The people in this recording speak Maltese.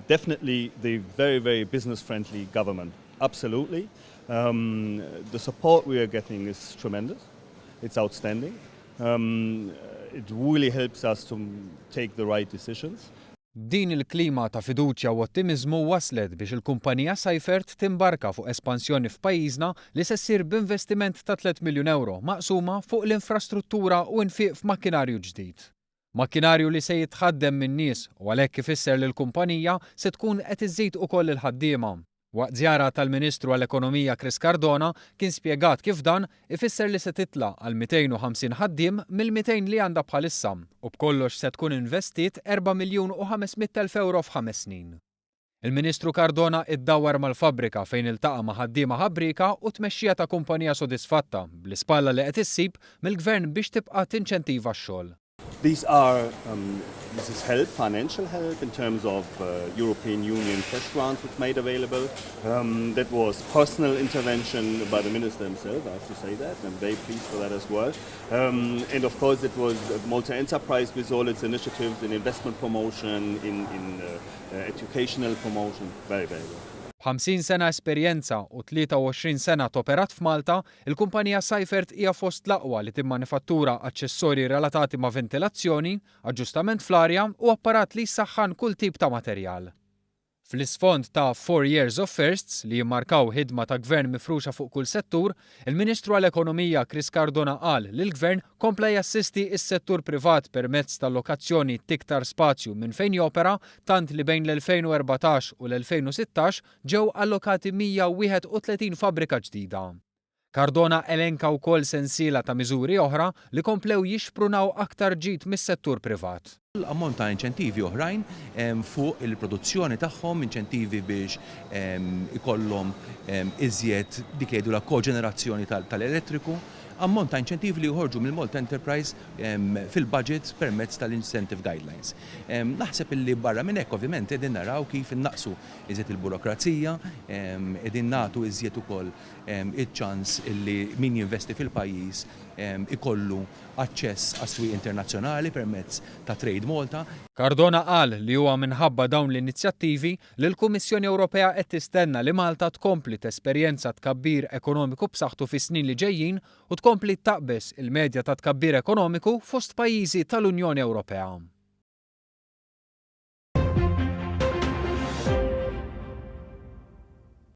Definitely the very, very business-friendly government. Absolutely. The support we are getting is tremendous. It's outstanding. It really helps us to take the right decisions. Din il-klima ta' fiduċja u ottimizmu waslet biex il-kumpanija Seifert timbarka fuq espansjoni f'pajjiżna li se ssir b'investiment ta' 3 miljun euro maqsuma fuq l-infrastruttura u nfiq f'makkinarju ġdid. Makkinarju li se jitħaddem min nies u għalhekk ifisser li l-kumpanija se tkun qed iżżid ukoll il-ħaddiema. Waqt żjara tal-Ministru għall-Ekonomija Chris Cardona kien spjegat kif dan ifisser li se titla' għal 250 ħaddiem mill-200 li għandha bħalissa u b'kollox se tkun investit 4 miljun u 500,000 euro f'5 snin. Il-Ministru Cardona iddawwar mal-fabbrika fejn iltaqa' ma' ħaddiema ħabbrika u tmexxija ta' kumpanija sodisfatta bl-ispalla li qed issib mill-Gvern biex tibqa' tinċentiva x-xogħol. This is help, financial help in terms of European Union cash grants which made available. That was personal intervention by the Minister himself, I have to say that. I'm very pleased for that as well. And of course it was Malta Enterprise with all its initiatives in investment promotion, in educational promotion, very, very well. 50 sena esperjenza u 23 sena toperat f'Malta, il-kumpanija Seifert hija fost l-aqwa li timmanifattura aċċessorji relatati ma' ventilazzjoni, aġġustament fl-arja u apparat li jsaħħan kull tip ta' materjal. Fl-isfond ta' 4 years of firsts li jimmarkaw ħidma ta' gvern mifruxa fuq kull settur, il-Ministru għall-Ekonomija Chris Cardona qal li l-Gvern kompla jassisti s-settur privat permezz tal-lokazzjoni tiktar spazju minn fejn jopera tant li bejn l-2014 u l-2016 ġew allokati 131 fabbrika ġdida. Cardona elenka wkoll sensiela ta' miżuri oħra li komplew jixprunaw aktar ġid mis-settur privat. Ammont ta' inċentivi oħrajn fuq il-produzzjoni tagħhom, inċentivi biex ikollhom iżjed dik jgħidu la koġenerazzjoni tal-elettriku, ammont ta' inċentivi li joħorġu mill-Malta Enterprise fil-budget permezz tal-incentive guidelines. Naħseb illi barra minn hekk ovvjament qegħdin naraw kif innaqsu iżjed il-burokrazija, qegħdin nagħtu iżjed ukoll iċ-ċans illi min jinvesti fil-pajjiż ikollu aċċess għas-swieq internazzjonali permezz ta' Trade Malta. Cardona qal li huwa minħabba dawn l-inizjattivi li l-Kummissjoni Ewropea qed tistenna li Malta tkompli tesperjenza tkabbir ekonomiku b'saħħtu fis-snin li ġejjin u tkompli taqbes il-medja ta' tkabbir ekonomiku fost pajjiżi tal-Unjoni Ewropea.